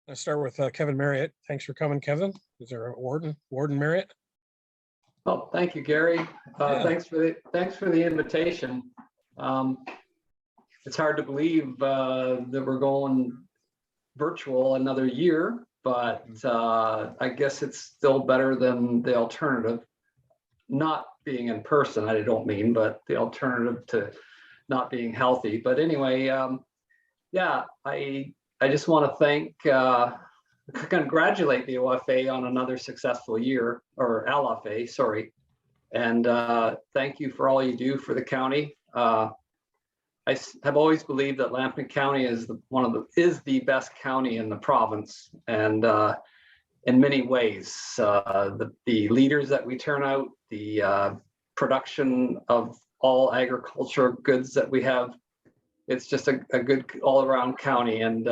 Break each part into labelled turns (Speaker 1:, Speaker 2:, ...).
Speaker 1: Let's start with Kevin Marriott. Thanks for coming, Kevin. Is there a Warden Marriott?
Speaker 2: Oh, thank you, Gary.
Speaker 1: Yeah.
Speaker 2: Thanks for the invitation. It's hard to believe that we're going virtual another year, but I guess it's still better than the alternative, not being in person. I don't mean, but the alternative to not being healthy. But anyway, yeah, I just want to congratulate the OFA on another successful year, or LFA, sorry. And thank you for all you do for the county. I have always believed that Lambton County is the best county in the province, and in many ways, the leaders that we turn out, the production of all agriculture goods that we have, it's just a good all-around county, and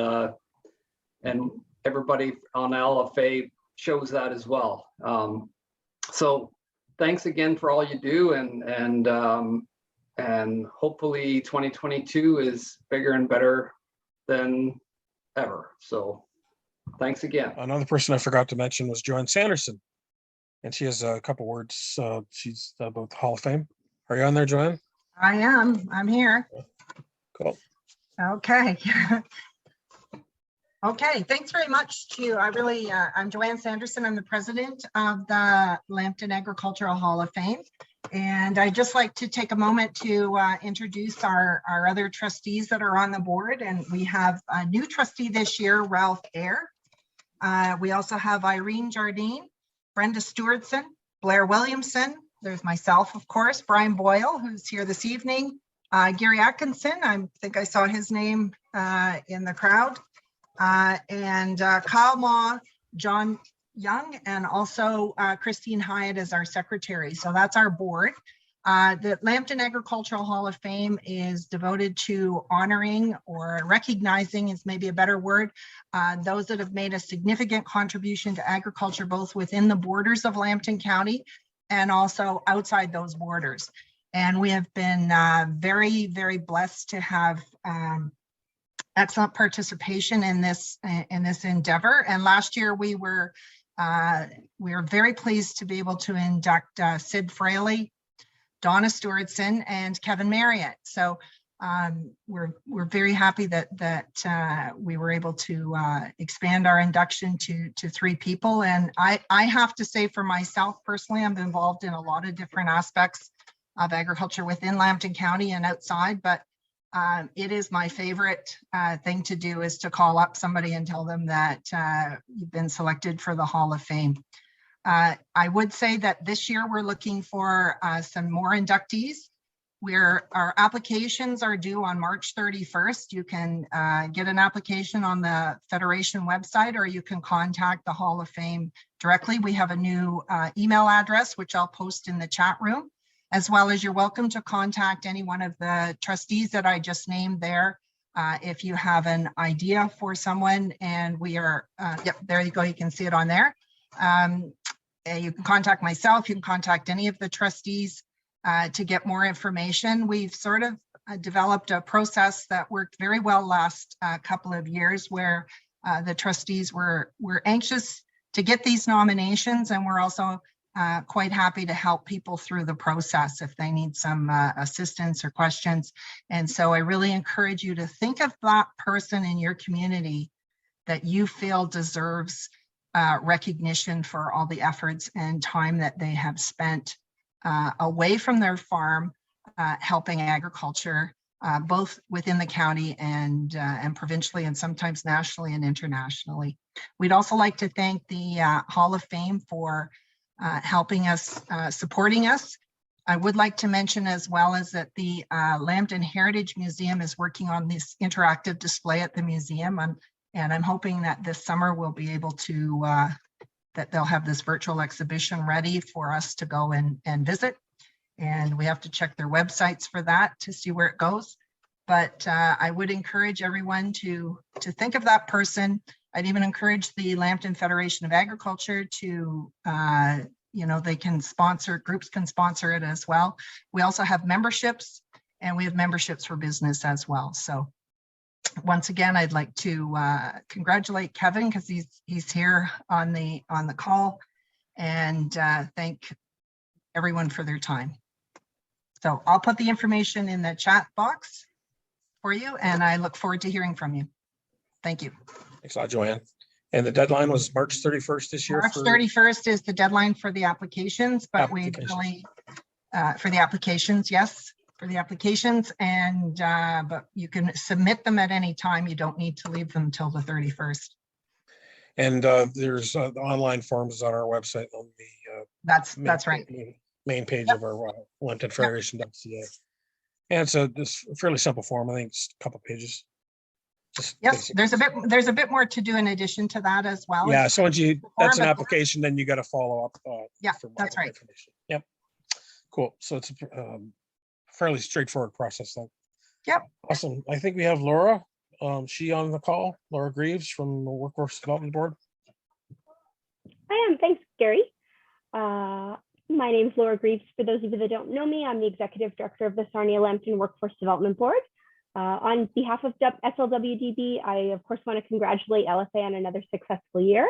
Speaker 2: everybody on LFA shows that as well. So thanks again for all you do, and hopefully 2022 is bigger and better than ever. So thanks again.
Speaker 1: Another person I forgot to mention was Joanne Sanderson, and she has a couple words. She's about the Hall of Fame. Are you on there, Joanne?
Speaker 3: I am. I'm here.
Speaker 1: Cool.
Speaker 3: Okay. Okay, thanks very much to I'm Joanne Sanderson. I'm the president of the Lambton Agricultural Hall of Fame. And I'd just like to take a moment to introduce our other trustees that are on the board. And we have a new trustee this year, Ralph Eyre. We also have Irene Jardine, Brenda Stewartson, Blair Williamson. There's myself, of course, Brian Boyle, who's here this evening. Gary Atkinson, I think I saw his name in the crowd. And Kyle Maw, John Young, and also Christine Hyatt as our secretary. So that's our board. The Lambton Agricultural Hall of Fame is devoted to honoring, or recognizing is maybe a better word, those that have made a significant contribution to agriculture, both within the borders of Lambton County and also outside those borders. And we have been very, very blessed to have excellent participation in this endeavor. And last year we were very pleased to be able to induct Sid Fraley, Donna Stewartson, and Kevin Marriott. So we're very happy that we were able to expand our induction to 3 people. And I have to say, for myself personally, I'm involved in a lot of different aspects of agriculture within Lambton County and outside, but it is my favorite thing to do, is to call up somebody and tell them that you've been selected for the Hall of Fame. I would say that this year we're looking for some more inductees. Our applications are due on March 31st. You can get an application on the Federation website, or you can contact the Hall of Fame directly. We have a new email address, which I'll post in the chat room, as well as you're welcome to contact any one of the trustees that I just named there. If you have an idea for someone, and we are, yep, there you go, you can see it on there. You can contact myself, you can contact any of the trustees to get more information. We've sort of developed a process that worked very well last couple of years, where the trustees were anxious to get these nominations, and we're also quite happy to help people through the process if they need some assistance or questions. And so I really encourage you to think of that person in your community that you feel deserves recognition for all the efforts and time that they have spent away from their farm, helping agriculture, both within the county and provincially, and sometimes nationally and internationally. We'd also like to thank the Hall of Fame for helping us, supporting us. I would like to mention as well as that the Lambton Heritage Museum is working on this interactive display at the museum, and I'm hoping that this summer we'll be able to, that they'll have this virtual exhibition ready for us to go and visit. And we have to check their websites for that to see where it goes. But I would encourage everyone to think of that person. I'd even encourage the Lambton Federation of Agriculture to, they can sponsor, groups can sponsor it as well. We also have memberships, and we have memberships for business as well. So once again, I'd like to congratulate Kevin because he's here on the call, and thank everyone for their time. So I'll put the information in the chat box for you, and I look forward to hearing from you. Thank you.
Speaker 1: Thanks a lot, Joanne. And the deadline was March 31st this year.
Speaker 3: March 31st is the deadline for the applications, but we
Speaker 1: Applications.
Speaker 3: really, for the applications, yes, for the applications. And, but you can submit them at any time. You don't need to leave them till the 31st.
Speaker 1: And there's the online forms on our website on the
Speaker 3: That's right.
Speaker 1: main page
Speaker 3: Yep.
Speaker 1: of our Lambton Federation.ca. And it's a fairly simple form. I think it's a couple pages. Just
Speaker 3: Yes,
Speaker 1: basic.
Speaker 3: there's a bit more to do in addition to that as well.
Speaker 1: Yeah,
Speaker 3: It's
Speaker 1: so once you, that's an
Speaker 3: form,
Speaker 1: application, then you got to follow up.
Speaker 3: Yeah,
Speaker 1: for more
Speaker 3: that's right.
Speaker 1: information. Yep. Cool. So it's a fairly straightforward process then.
Speaker 3: Yep.
Speaker 1: Awesome. I think we have Laura. She on the call, Laura Greaves from the Workforce Development Board.
Speaker 4: I am. Thanks, Gary. My name is Laura Greaves. For those of you that don't know me, I'm the Executive Director of the Sarnia-Lambton Workforce Development Board. On behalf of SLWDB, I of course want to congratulate LFA on another successful year.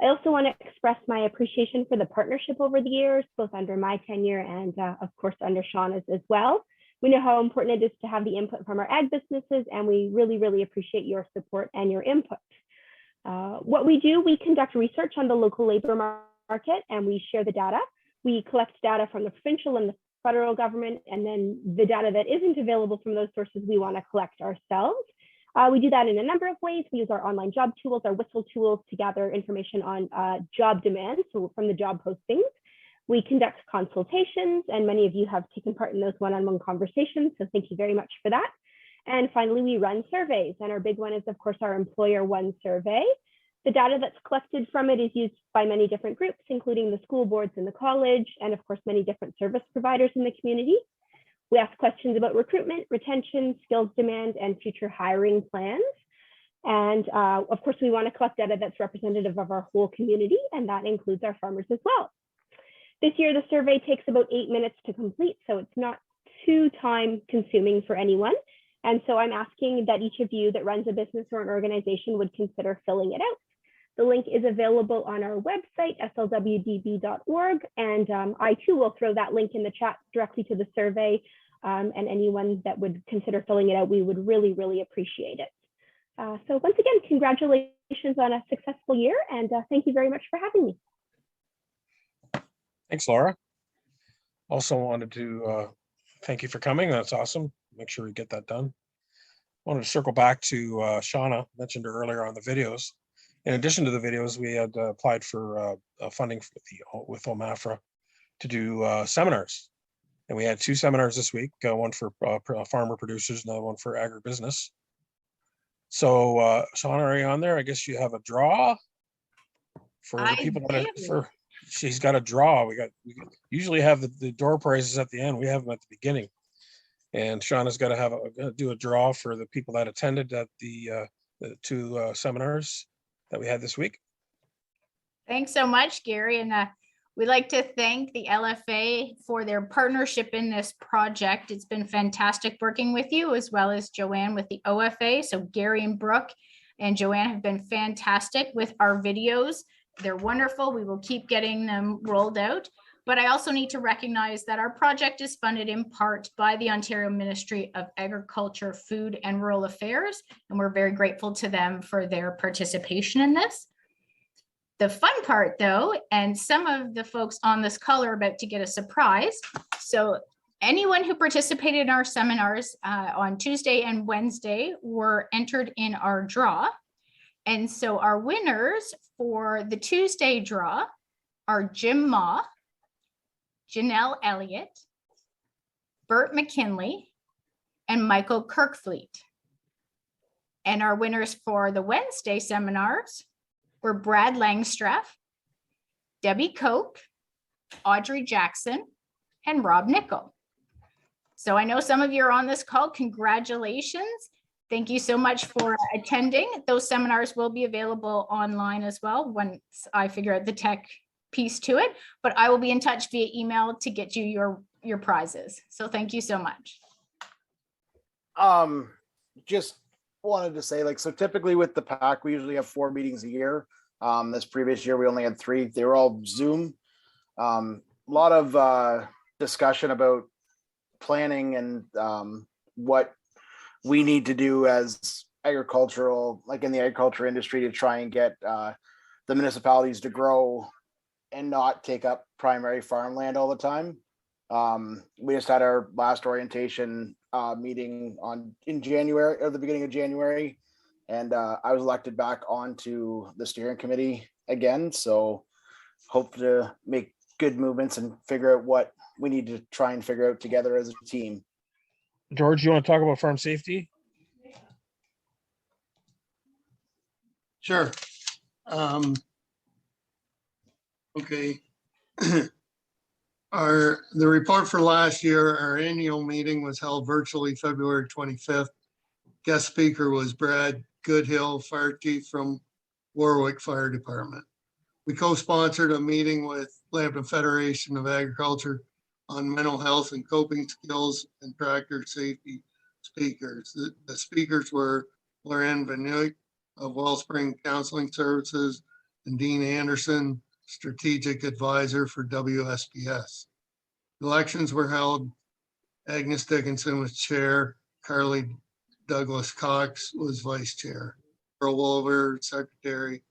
Speaker 4: I also want to express my appreciation for the partnership over the years, both under my tenure and of course under Shauna's as well. We know how important it is to have the input from our ag businesses, and we really, really appreciate your support and your input. What we do, we conduct research on the local labor market, and we share the data. We collect data from the provincial and the federal government, and then the data that isn't available from those sources, we want to collect ourselves. We do that in a number of ways. We use our online job tools, our whistle tools, to gather information on job demand, so from the job postings. We conduct consultations, and many of you have taken part in those one-on-one conversations, so thank you very much for that. And finally, we run surveys, and our big one is, of course, our Employer One survey. The data that's collected from it is used by many different groups, including the school boards and the college, and of course, many different service providers in the community. We ask questions about recruitment, retention, skills demand, and future hiring plans. And of course, we want to collect data that's representative of our whole community, and that includes our farmers as well. This year, the survey takes about 8 minutes to complete, so it's not too time consuming for anyone. And so I'm asking that each of you that runs a business or an organization would consider filling it out. The link is available on our website, slwdb.org, and I too will throw that link in the chat directly to the survey, and anyone that would consider filling it out, we would really, really appreciate it. So once again, congratulations on a successful year, and thank you very much for having me.
Speaker 1: Thanks, Laura. Also wanted to thank you for coming. That's awesome. Make sure we get that done. Wanted to circle back to Shauna, mentioned her earlier on the videos. In addition to the videos, we had applied for funding with OMAFRA to do seminars. And we had 2 seminars this week, one for farmer producers, another one for agribusiness. So Shauna, are you on there? I guess you have a draw for the people that she's got a draw. We usually have the door prizes at the end. We have them at the beginning. And Shauna's got to do a draw for the people that attended at the 2 seminars that we had this week.
Speaker 5: Thanks so much, Gary. And we'd like to thank the LFA for their partnership in this project. It's been fantastic working with you, as well as Joanne with the OFA. So Gary and Brooke and Joanne have been fantastic with our videos. They're wonderful. We will keep getting them rolled out. But I also need to recognize that our project is funded in part by the Ontario Ministry of Agriculture, Food and Rural Affairs, and we're very grateful to them for their participation in this. The fun part, though, and some of the folks on this call are about to get a surprise. So anyone who participated in our seminars on Tuesday and Wednesday were entered in our draw. And so our winners for the Tuesday draw are Jim Ma, Janelle Elliott, Bert McKinley, and Michael Kirkfleet. And our winners for the Wednesday seminars were Brad Langstraff, Debbie Koch, Audrey Jackson, and Rob Nickel. So I know some of you are on this call. Congratulations. Thank you so much for attending. Those seminars will be available online as well once I figure out the tech piece to it, but I will be in touch via email to get you your prizes. So thank you so much.
Speaker 6: Just wanted to say, like, so typically with the pack, we usually have 4 meetings a year. This previous year, we only had 3. They were all Zoom. A lot of discussion about planning and what we need to do as agricultural, like in the agriculture industry, to try and get the municipalities to grow and not take up primary farmland all the time. We just had our last orientation meeting in January, or the beginning of January, and I was elected back onto the steering committee again. So hope to make good movements and figure out what we need to try and figure out together as a team.
Speaker 1: George, you want to talk about farm safety?
Speaker 7: Sure. Okay. The report for last year, our annual meeting was held virtually February 25th. Guest speaker was Brad Goodhill, Fire Chief from Warwick Fire Department. We co-sponsored a meeting with Lambton Federation of Agriculture on mental health and coping skills and tractor safety speakers. The speakers were Lauren Benoit of Wellspring Counseling Services and Dean Anderson, Strategic Advisor for WSPS. Elections were held. Agnes Dickinson was chair. Carly Douglas Cox was vice chair. Earl Wolver, secretary.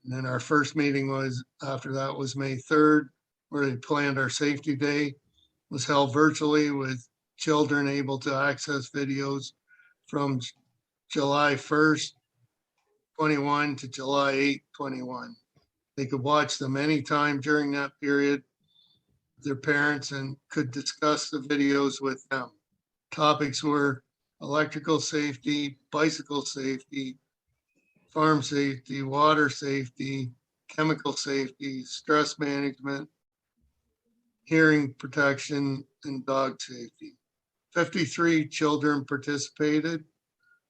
Speaker 7: And then our first meeting was, after that, was May 3rd, where they planned our safety day. Was held virtually with children able to access videos from July 1st, 21 to July 8th, 21. They could watch them anytime during that period, their parents, and could discuss the videos with them. Topics were electrical safety, bicycle safety, farm safety, water safety, chemical safety, stress management, hearing protection, and dog safety. 53 children participated,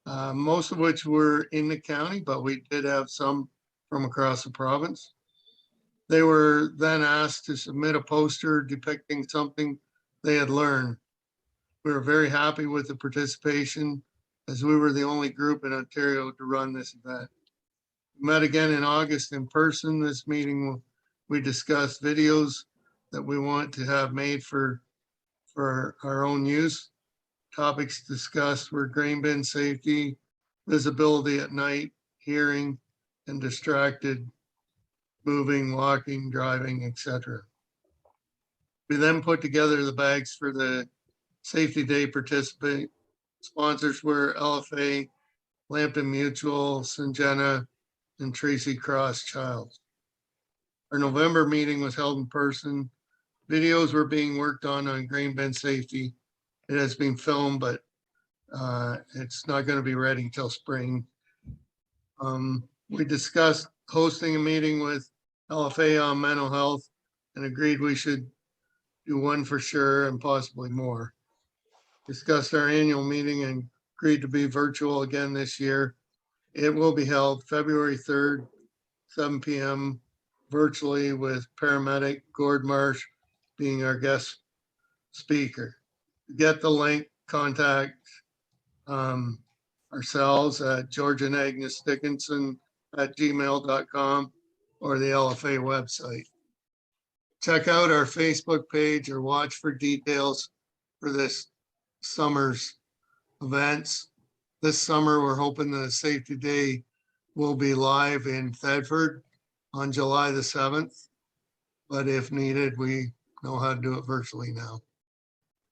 Speaker 7: most of which were in the county, but we did have some from across the province. They were then asked to submit a poster depicting something they had learned. We were very happy with the participation, as we were the only group in Ontario to run this event. We met again in August in person. This meeting, we discussed videos that we want to have made for our own use. Topics discussed were grain bin safety, visibility at night, hearing, and distracted moving, walking, driving, etc. We then put together the bags for the Safety Day participant. Sponsors were LFA, Lambton Mutual, Syngenta, and Tracy Cross Childs. Our November meeting was held in person. Videos were being worked on grain bin safety. It has been filmed, but it's not going to be ready until spring. We discussed hosting a meeting with LFA on mental health and agreed we should do one for sure and possibly more. Discussed our annual meeting and agreed to be virtual again this year. It will be held February 3rd, 7 p.m. virtually, with paramedic Gord Marsh being our guest speaker. To get the link, contact ourselves at George and Agnes Dickinson at gmail.com or the LFA website. Check out our Facebook page or watch for details for this summer's events. This summer, we're hoping the Safety Day will be live in Thetford on July the 7th. But if needed, we know how to do it virtually now.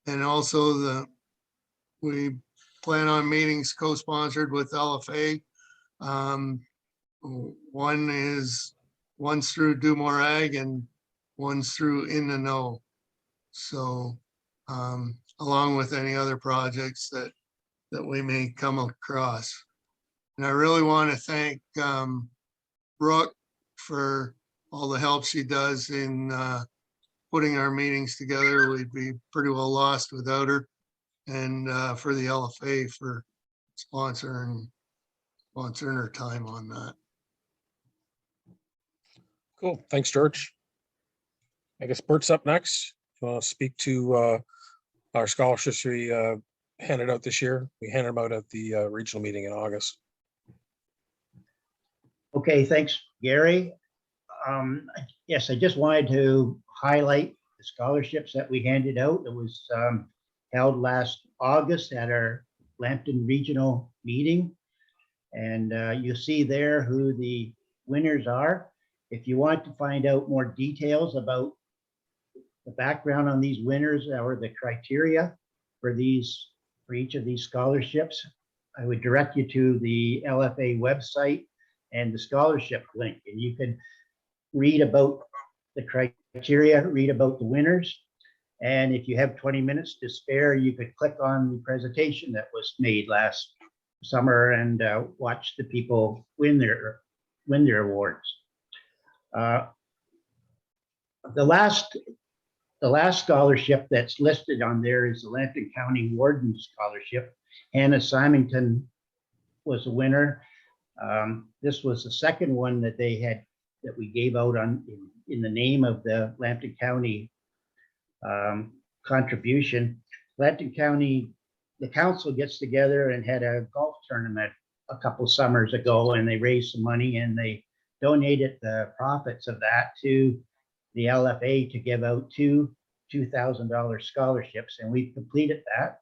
Speaker 7: And also we plan on meetings co-sponsored with LFA. One's through Do More Ag and one's through In the Know. So along with any other projects that we may come across. And I really want to thank Brooke for all the help she does in putting our meetings together. We'd be pretty well lost without her. And for the LFA for sponsoring her time on that.
Speaker 1: Cool. Thanks, George. I guess Bert's up next. You want to speak to our scholarship handed out this year. We handed them out at the regional meeting in August.
Speaker 8: Okay, thanks, Gary. Yes, I just wanted to highlight the scholarships that we handed out. It was held last August at our Lambton Regional meeting. And you see there who the winners are. If you want to find out more details about the background on these winners or the criteria for each of these scholarships, I would direct you to the LFA website and the scholarship link, and you can read about the criteria, read about the winners. And if you have 20 minutes to spare, you could click on the presentation that was made last summer and watch the people win their awards. The last scholarship that's listed on there is the Lambton County Warden Scholarship. Hannah Symington was a winner. This was the second one that we gave out in the name of the Lambton County contribution. Lambton County, the council gets together and had a golf tournament a couple summers ago, and they raised some money and they donated the profits of that to the LFA to give out two $2,000 scholarships, and we've completed that.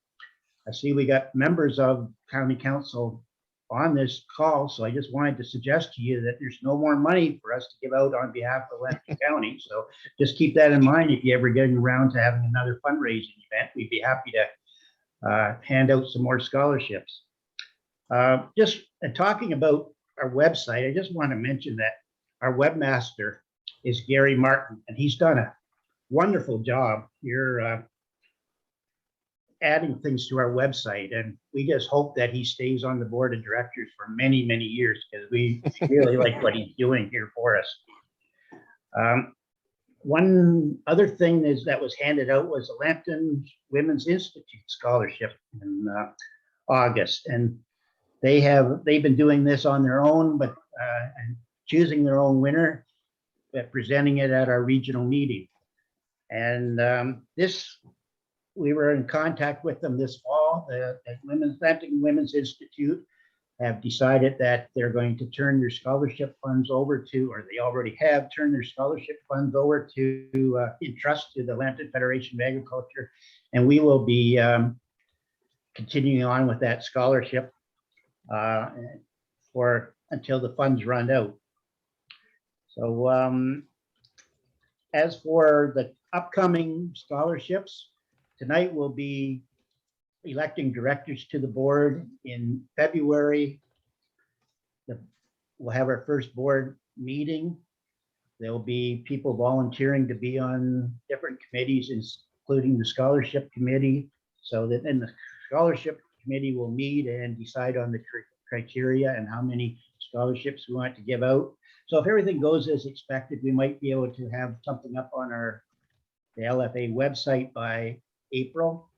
Speaker 8: I see we got members of county council on this call, so I just wanted to suggest to you that there's no more money for us to give out on behalf of Lambton County. So just keep that in mind. If you ever get around to having another fundraising event, we'd be happy to hand out some more scholarships. Just talking about our website, I just want to mention that our webmaster is Gary Martin, and he's done a wonderful job. You're adding things to our website, and we just hope that he stays on the board of directors for many, many years, because we really like what he's doing here for us. One other thing that was handed out was the Lambton Women's Institute Scholarship in August, and they've been doing this on their own, but and choosing their own winner, but presenting it at our regional meeting. And we were in contact with them this fall. The Lambton Women's Institute have decided that they're going to turn their scholarship funds over to, or they already have turned their scholarship funds over to in trust to the Lambton Federation of Agriculture, and we will be continuing on with that scholarship for until the funds run out. So as for the upcoming scholarships, tonight we'll be electing directors to the board. In February, we'll have our first board meeting. There'll be people volunteering to be on different committees, including the scholarship committee. So that then the scholarship committee will meet and decide on the criteria and how many scholarships we want to give out. So if everything goes as expected, we might be able to have something up on the LFA website by April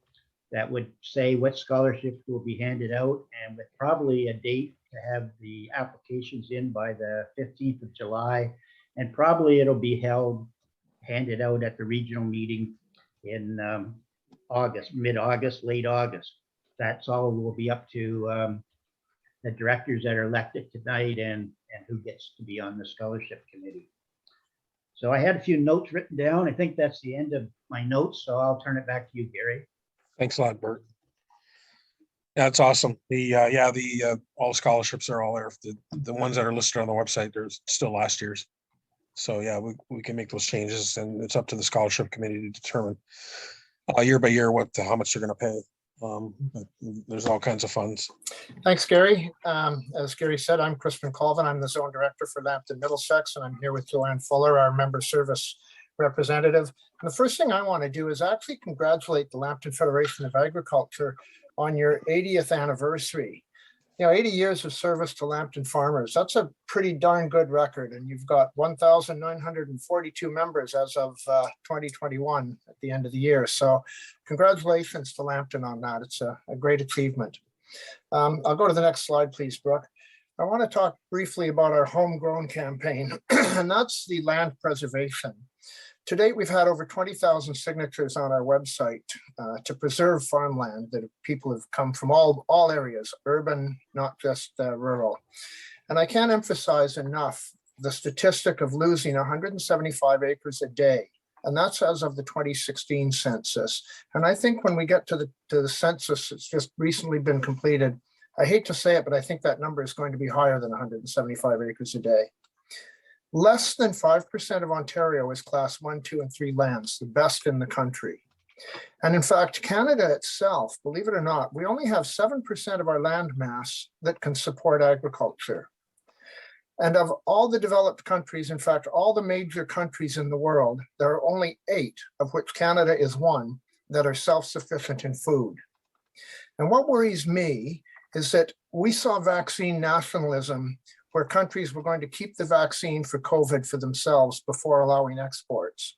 Speaker 8: that would say what scholarships will be handed out, and with probably a date to have the applications in by the 15th of July. And probably it'll be handed out at the regional meeting in August, mid-August, late August. That's all will be up to the directors that are elected tonight and who gets to be on the scholarship committee. So I had a few notes written down. I think that's the end of my notes, so I'll turn it back to you, Gary.
Speaker 1: Thanks a lot, Bert. That's awesome. The all scholarships are all there. The ones that are listed on the website, there's still last year's. So yeah, we can make those changes, and it's up to the scholarship committee to determine year by year how much they're going to pay. But there's all kinds of funds.
Speaker 9: Thanks, Gary. As Gary said, I'm Crispin Colvin. I'm the zone director for Lambton Middlesex, and I'm here with Joanne Fuller, our member service representative. And the first thing I want to do is actually congratulate the Lambton Federation of Agriculture on your 80th anniversary. 80 years of service to Lambton farmers. That's a pretty darn good record. And you've got 1,942 members as of 2021 at the end of the year. So congratulations to Lambton on that. It's a great achievement. I'll go to the next slide, please, Brooke. I want to talk briefly about our homegrown campaign, and that's the land preservation. To date, we've had over 20,000 signatures on our website to preserve farmland that people have come from all areas, urban, not just rural. And I can't emphasize enough the statistic of losing 175 acres a day. And that's as of the 2016 census. And I think when we get to the census, it's just recently been completed. I hate to say it, but I think that number is going to be higher than 175 acres a day. Less than 5% of Ontario is class 1, 2, and 3 lands, the best in the country. And in fact, Canada itself, believe it or not, we only have 7% of our land mass that can support agriculture. And of all the developed countries, in fact, all the major countries in the world, there are only 8, of which Canada is one, that are self-sufficient in food. And what worries me is that we saw vaccine nationalism where countries were going to keep the vaccine for COVID for themselves before allowing exports.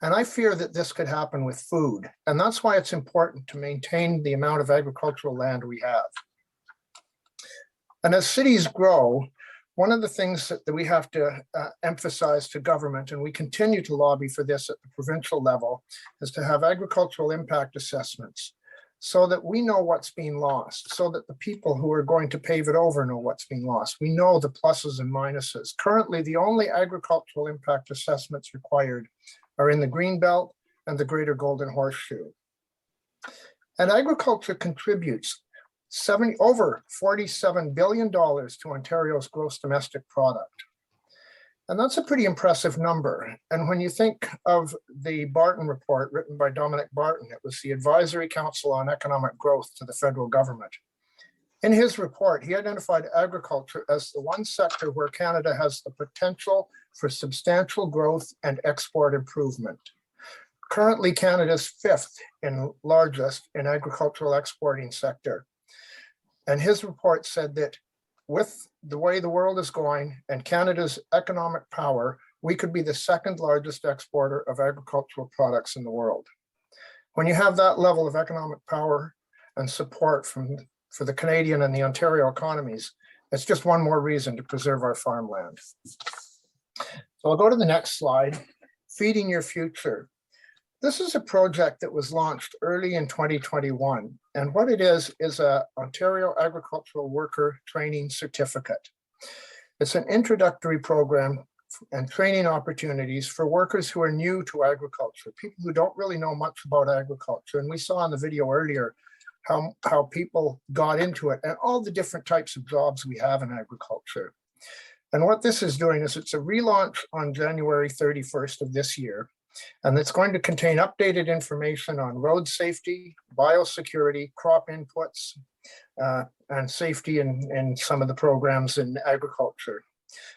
Speaker 9: And I fear that this could happen with food. And that's why it's important to maintain the amount of agricultural land we have. And as cities grow, one of the things that we have to emphasize to government, and we continue to lobby for this at the provincial level, is to have agricultural impact assessments so that we know what's being lost, so that the people who are going to pave it over know what's being lost. We know the pluses and minuses. Currently, the only agricultural impact assessments required are in the Greenbelt and the Greater Golden Horseshoe. And agriculture contributes over $47 billion to Ontario's gross domestic product. And that's a pretty impressive number. And when you think of the Barton report written by Dominic Barton, it was the Advisory Council on Economic Growth to the federal government. In his report, he identified agriculture as the one sector where Canada has the potential for substantial growth and export improvement. Currently, Canada's 5th in largest in agricultural exporting sector. And his report said that with the way the world is going and Canada's economic power, we could be the 2nd largest exporter of agricultural products in the world. When you have that level of economic power and support for the Canadian and the Ontario economies, it's just one more reason to preserve our farmland. So I'll go to the next slide, Feeding Your Future. This is a project that was launched early in 2021. And what it is a Ontario Agricultural Worker Training Certificate. It's an introductory program and training opportunities for workers who are new to agriculture, people who don't really know much about agriculture. And we saw in the video earlier how people got into it and all the different types of jobs we have in agriculture. And what this is doing is it's a relaunch on January 31st of this year. And it's going to contain updated information on road safety, biosecurity, crop inputs, and safety in some of the programs in agriculture.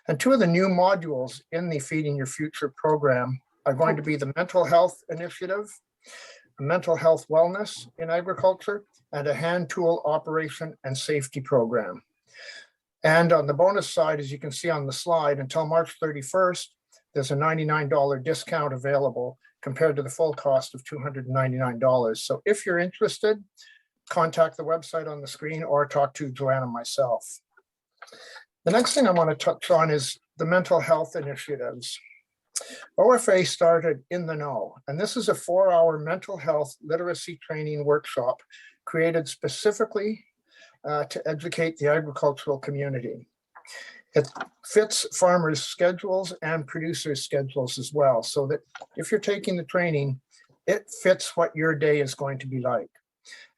Speaker 9: And 2 of the new modules in the Feeding Your Future program are going to be the mental health initiative, mental health wellness in agriculture, and a hand tool operation and safety program. And on the bonus side, as you can see on the slide, until March 31st, there's a $99 discount available compared to the full cost of $299. So if you're interested, contact the website on the screen or talk to Joanne and myself. The next thing I want to touch on is the mental health initiatives. OFA started In the Know, and this is a 4-hour mental health literacy training workshop created specifically to educate the agricultural community. It fits farmers' schedules and producers' schedules as well, so that if you're taking the training, it fits what your day is going to be like.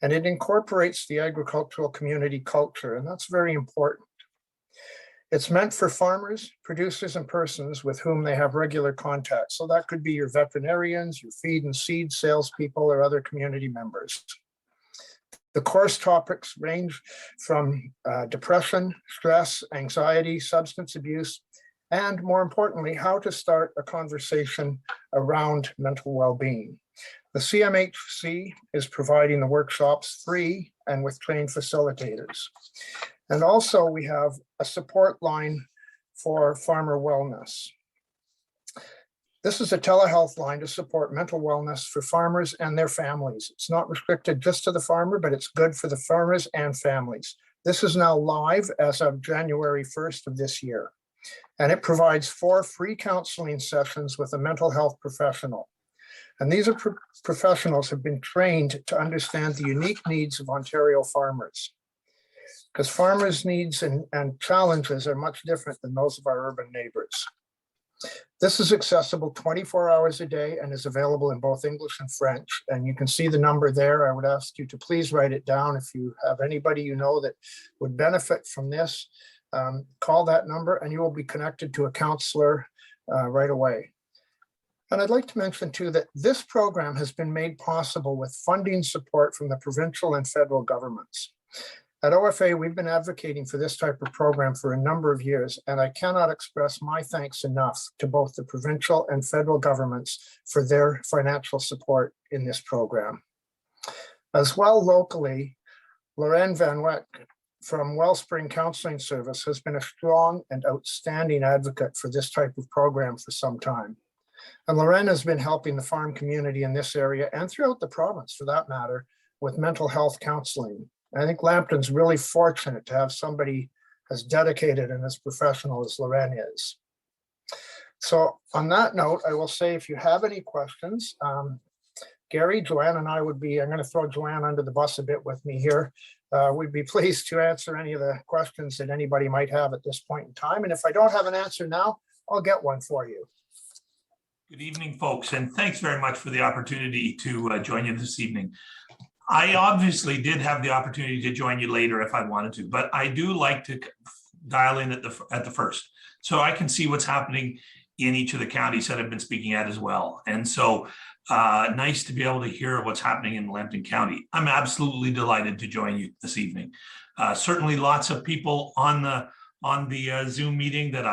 Speaker 9: And it incorporates the agricultural community culture, and that's very important. It's meant for farmers, producers, and persons with whom they have regular contact. So that could be your veterinarians, your feed and seed salespeople, or other community members. The course topics range from depression, stress, anxiety, substance abuse, and more importantly, how to start a conversation around mental well-being. The CMHC is providing the workshops free and with trained facilitators. And also we have a support line for farmer wellness. This is a telehealth line to support mental wellness for farmers and their families. It's not restricted just to the farmer, but it's good for the farmers and families. This is now live as of January 1st of this year. And it provides 4 free counseling sessions with a mental health professional. And these are professionals who have been trained to understand the unique needs of Ontario farmers. Because farmers' needs and challenges are much different than those of our urban neighbors. This is accessible 24 hours a day and is available in both English and French. And you can see the number there. I would ask you to please write it down. If you have anybody you know that would benefit from this, call that number and you will be connected to a counselor right away. And I'd like to mention too that this program has been made possible with funding support from the provincial and federal governments. At OFA, we've been advocating for this type of program for a number of years, and I cannot express my thanks enough to both the provincial and federal governments for their financial support in this program. As well, locally, Lorraine Van Weck from Wellspring Counseling Service has been a strong and outstanding advocate for this type of program for some time. And Lorraine has been helping the farm community in this area and throughout the province, for that matter, with mental health counseling. I think Lambton's really fortunate to have somebody as dedicated and as professional as Lorraine is. So on that note, I will say if you have any questions, Gary, Joanne and I would be, I'm going to throw Joanne under the bus a bit with me here. We'd be pleased to answer any of the questions that anybody might have at this point in time. And if I don't have an answer now, I'll get one for you.
Speaker 10: Good evening, folks, and thanks very much for the opportunity to join you this evening. I obviously did have the opportunity to join you later if I wanted to, but I do like to dial in at the first, so I can see what's happening in each of the counties that I've been speaking at as well. And so nice to be able to hear what's happening in Lambton County. I'm absolutely delighted to join you this evening. Certainly lots of people on the Zoom meeting that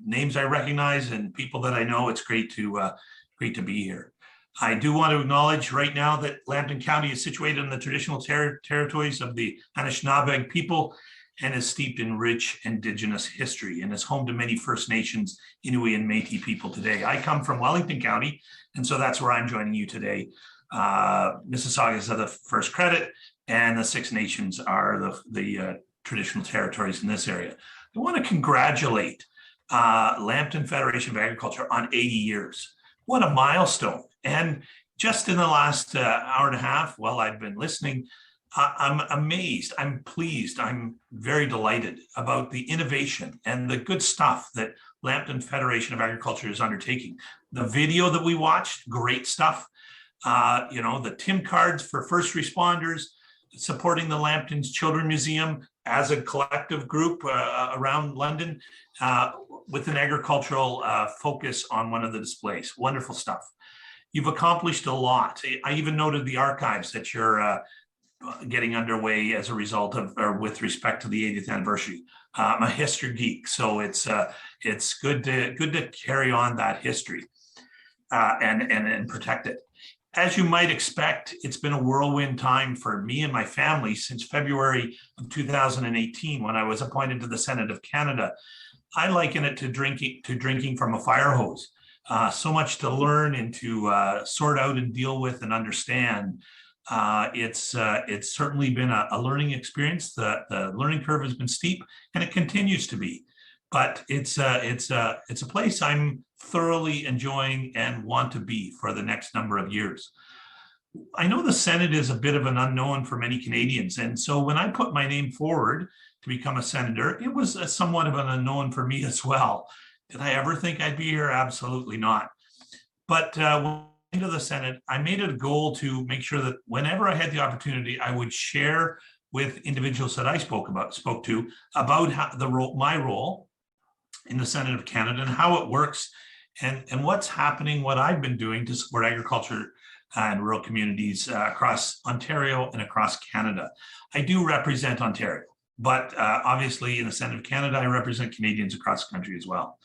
Speaker 10: names I recognize and people that I know. It's great to be here. I do want to acknowledge right now that Lambton County is situated in the traditional territories of the Anishinaabe people and is steeped in rich Indigenous history and is home to many First Nations, Inuit, and Métis people today. I come from Wellington County, and so that's where I'm joining you today. Mississaugas are the First Credit, and the Six Nations are the traditional territories in this area. I want to congratulate Lambton Federation of Agriculture on 80 years. What a milestone. And just in the last hour and a half, while I've been listening, I'm amazed, I'm pleased, I'm very delighted about the innovation and the good stuff that Lambton Federation of Agriculture is undertaking. The video that we watched, great stuff. The TIM cards for first responders, supporting the Lambton's Children Museum as a collective group around London with an agricultural focus on one of the displays. Wonderful stuff. You've accomplished a lot. I even noted the archives that you're getting underway as a result of, or with respect to the 80th anniversary. I'm a history geek, so it's good to carry on that history and protect it. As you might expect, it's been a whirlwind time for me and my family since February of 2018, when I was appointed to the Senate of Canada. I liken it to drinking from a fire hose. So much to learn and to sort out and deal with and understand. It's certainly been a learning experience. The learning curve has been steep, and it continues to be. But it's a place I'm thoroughly enjoying and want to be for the next number of years. I know the Senate is a bit of an unknown for many Canadians, and so when I put my name forward to become a senator, it was somewhat of an unknown for me as well. Did I ever think I'd be here? Absolutely not. But when into the Senate, I made it a goal to make sure that whenever I had the opportunity, I would share with individuals that I spoke to about how my role in the Senate of Canada and how it works and what's happening, what I've been doing to support agriculture and rural communities across Ontario and across Canada. I do represent Ontario, but obviously in the Senate of Canada, I represent Canadians across the country as well.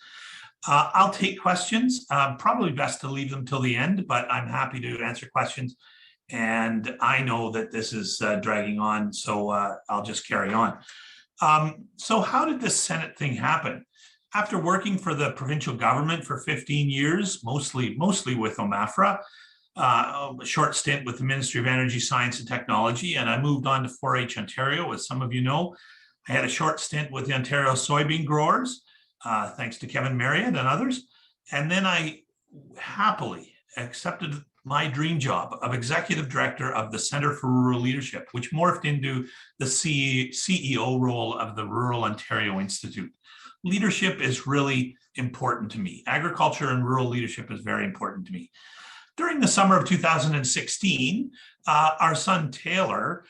Speaker 10: I'll take questions, probably best to leave them till the end, but I'm happy to answer questions. And I know that this is dragging on, so I'll just carry on. So how did this Senate thing happen? After working for the provincial government for 15 years, mostly with OMAFRA, a short stint with the Ministry of Energy, Science and Technology, and I moved on to 4-H Ontario, as some of you know. I had a short stint with the Ontario soybean growers, thanks to Kevin Marriott and others. And then I happily accepted my dream job of executive director of the Center for Rural Leadership, which morphed into the CEO role of the Rural Ontario Institute. Leadership is really important to me. Agriculture and rural leadership is very important to me. During the summer of 2016, our son Taylor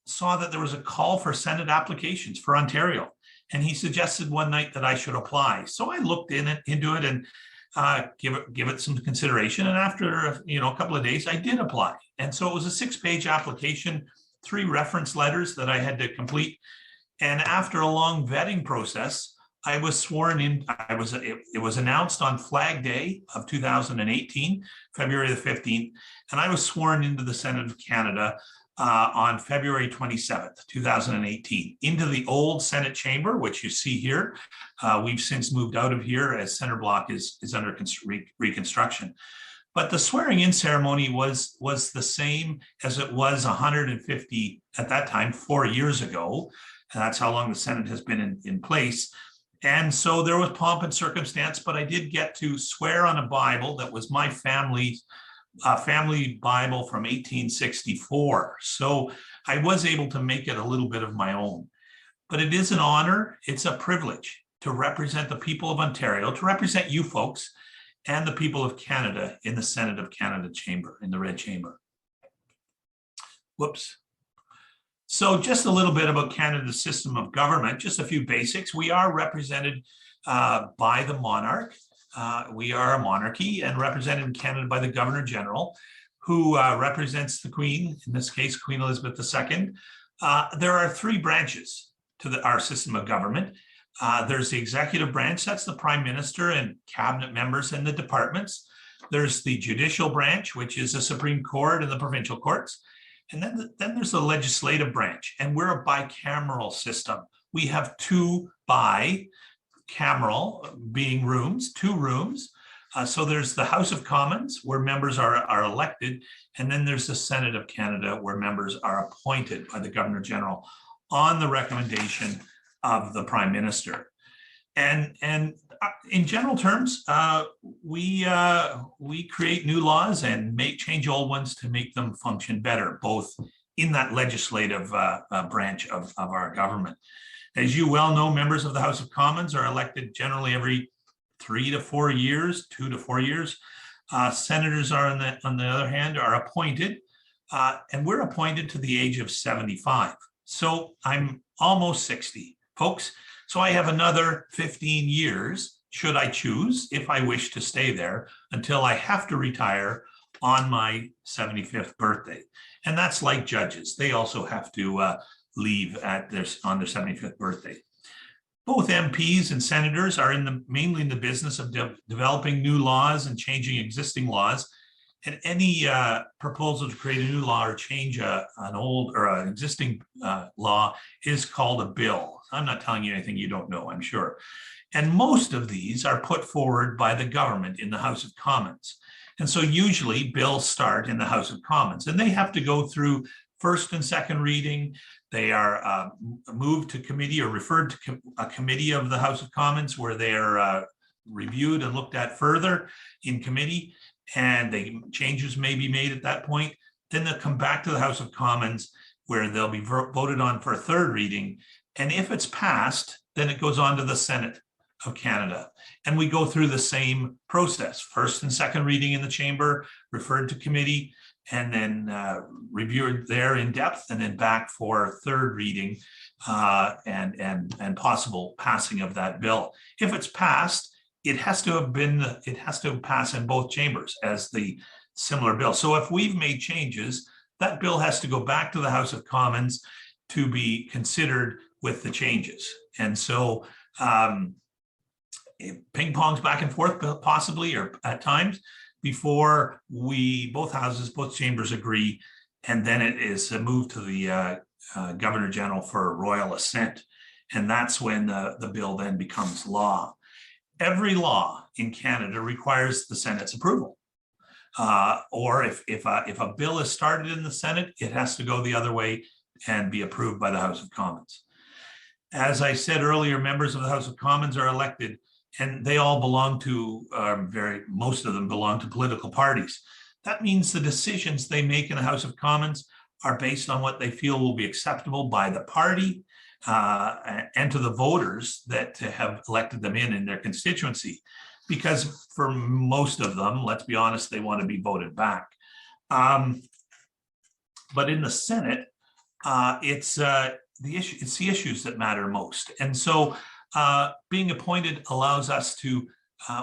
Speaker 10: saw that there was a call for Senate applications for Ontario. And he suggested one night that I should apply. So I looked into it and give it some consideration. And after a couple of days, I did apply. And so it was a 6-page application, 3 reference letters that I had to complete. And after a long vetting process, I was sworn in. It was announced on Flag Day of 2018, February the 15th, and I was sworn into the Senate of Canada on February 27th, 2018, into the old Senate chamber, which you see here. We've since moved out of here as Center Block is under reconstruction. But the swearing in ceremony was the same as it was 150 at that time, 4 years ago. And that's how long the Senate has been in place. And so there was pomp and circumstance, but I did get to swear on a Bible that was my family's family Bible from 1864. So I was able to make it a little bit of my own. But it is an honor, it's a privilege to represent the people of Ontario, to represent you folks and the people of Canada in the Senate of Canada chamber, in the Red Chamber. Whoops. So just a little bit about Canada's system of government, just a few basics. We are represented by the monarch. We are a monarchy and represented in Canada by the Governor General, who represents the Queen, in this case, Queen Elizabeth II. There are 3 branches to our system of government. There's the executive branch, that's the Prime Minister and cabinet members and the departments. There's the judicial branch, which is the Supreme Court and the provincial courts. And then there's the legislative branch, and we're a bicameral system. We have 2 bicameral being rooms, 2 rooms. So there's the House of Commons, where members are elected, and then there's the Senate of Canada, where members are appointed by the Governor General on the recommendation of the Prime Minister. And in general terms, we create new laws and change old ones to make them function better, both in that legislative branch of our government. As you well know, members of the House of Commons are elected generally every 3 to 4 years, 2 to 4 years. Senators are, on the other hand, are appointed, and we're appointed to the age of 75. So I'm almost 60, folks. So I have another 15 years, should I choose, if I wish to stay there, until I have to retire on my 75th birthday. And that's like judges. They also have to leave on their 75th birthday. Both MPs and senators are mainly in the business of developing new laws and changing existing laws. And any proposal to create a new law or change an old or an existing law is called a bill. I'm not telling you anything you don't know, I'm sure. And most of these are put forward by the government in the House of Commons. And so usually bills start in the House of Commons, and they have to go through first and second reading. They are moved to committee or referred to a committee of the House of Commons, where they are reviewed and looked at further in committee, and changes may be made at that point. Then they'll come back to the House of Commons, where they'll be voted on for a third reading. And if it's passed, then it goes on to the Senate of Canada. And we go through the same process, first and second reading in the chamber, referred to committee, and then reviewed there in depth, and then back for a third reading and possible passing of that bill. If it's passed, it has to pass in both chambers as the similar bill. So if we've made changes, that bill has to go back to the House of Commons to be considered with the changes. And so ping pongs back and forth possibly, or at times, before both chambers agree, and then it is moved to the Governor General for royal assent. And that's when the bill then becomes law. Every law in Canada requires the Senate's approval. Or if a bill is started in the Senate, it has to go the other way and be approved by the House of Commons. As I said earlier, members of the House of Commons are elected, and they all belong to, most of them belong to political parties. That means the decisions they make in the House of Commons are based on what they feel will be acceptable by the party and to the voters that have elected them in their constituency. Because for most of them, let's be honest, they want to be voted back. But in the Senate, it's the issues that matter most. And so being appointed allows us to,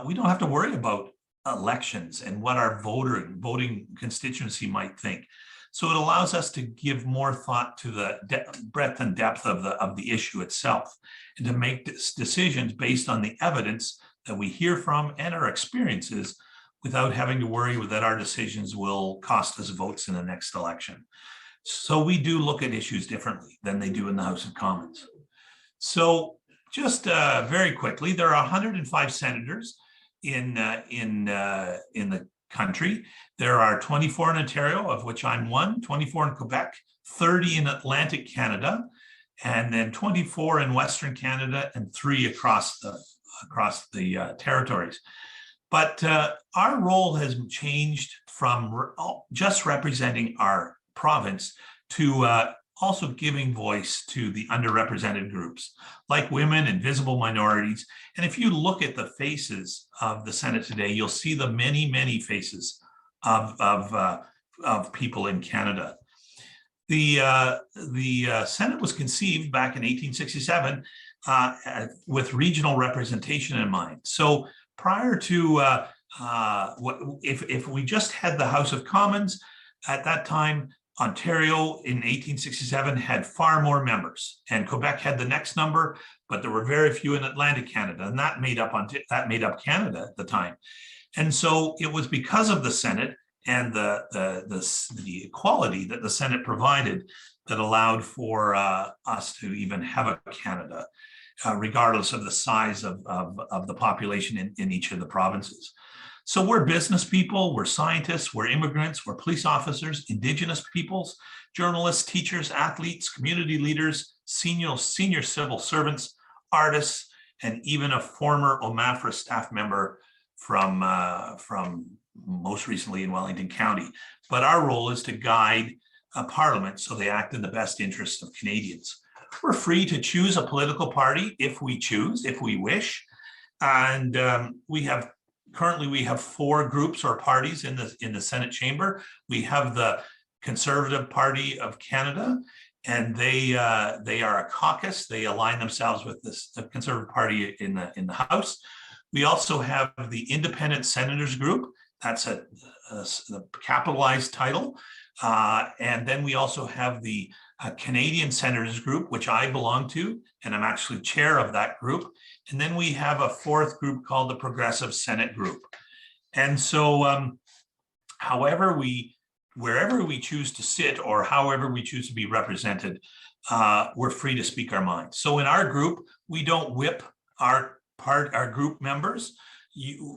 Speaker 10: we don't have to worry about elections and what our voting constituency might think. So it allows us to give more thought to the breadth and depth of the issue itself, and to make decisions based on the evidence that we hear from and our experiences, without having to worry that our decisions will cost us votes in the next election. So we do look at issues differently than they do in the House of Commons. So just very quickly, there are 105 senators in the country. There are 24 in Ontario, of which I'm one, 24 in Quebec, 30 in Atlantic Canada, and then 24 in Western Canada, and 3 across the territories. But our role has changed from just representing our province to also giving voice to the underrepresented groups, like women and visible minorities. And if you look at the faces of the Senate today, you'll see the many, many faces of people in Canada. The Senate was conceived back in 1867 with regional representation in mind. So prior to, if we just had the House of Commons at that time, Ontario in 1867 had far more members, and Quebec had the next number, but there were very few in Atlantic Canada, and that made up Canada at the time. And so it was because of the Senate and the equality that the Senate provided that allowed for us to even have a Canada, regardless of the size of the population in each of the provinces. So we're business people, we're scientists, we're immigrants, we're police officers, Indigenous peoples, journalists, teachers, athletes, community leaders, senior civil servants, artists, and even a former OMAFRA staff member from most recently in Wellington County. But our role is to guide a parliament so they act in the best interests of Canadians. We're free to choose a political party if we choose, if we wish. And currently we have 4 groups or parties in the Senate chamber. We have the Conservative Party of Canada, and they are a caucus. They align themselves with the Conservative Party in the House. We also have the Independent Senators Group. That's a capitalized title. And then we also have the Canadian Senators Group, which I belong to, and I'm actually chair of that group. And then we have a 4th group called the Progressive Senate Group. And so wherever we choose to sit or however we choose to be represented, we're free to speak our minds. So in our group, we don't whip our group members.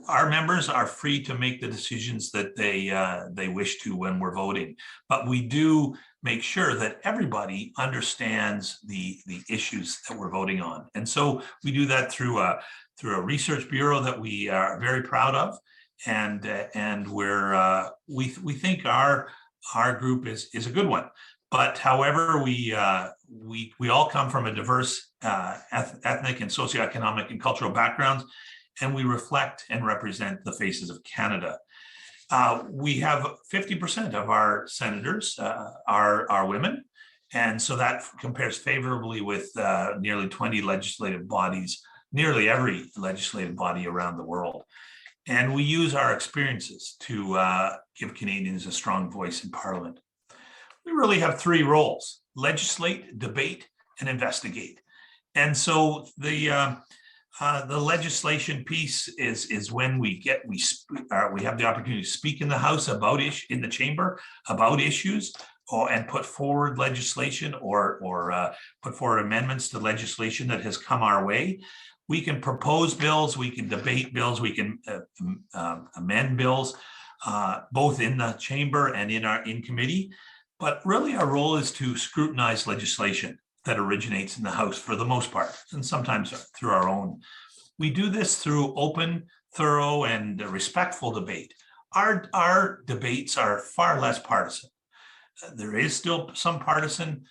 Speaker 10: Our members are free to make the decisions that they wish to when we're voting, but we do make sure that everybody understands the issues that we're voting on. And so we do that through a research bureau that we are very proud of, and we think our group is a good one. But however, we all come from a diverse ethnic and socioeconomic and cultural backgrounds, and we reflect and represent the faces of Canada. We have 50% of our senators are women, and so that compares favorably with nearly 20 legislative bodies, nearly every legislative body around the world. And we use our experiences to give Canadians a strong voice in Parliament. We really have 3 roles: legislate, debate, and investigate. And so the legislation piece is when we have the opportunity to speak in the House in the chamber about issues, and put forward legislation or put forward amendments to legislation that has come our way. We can propose bills, we can debate bills, we can amend bills, both in the chamber and in committee. But really our role is to scrutinize legislation. that originates in the House for the most part, and sometimes through our own. We do this through open, thorough, and respectful debate. Our debates are far less partisan. There is still some partisan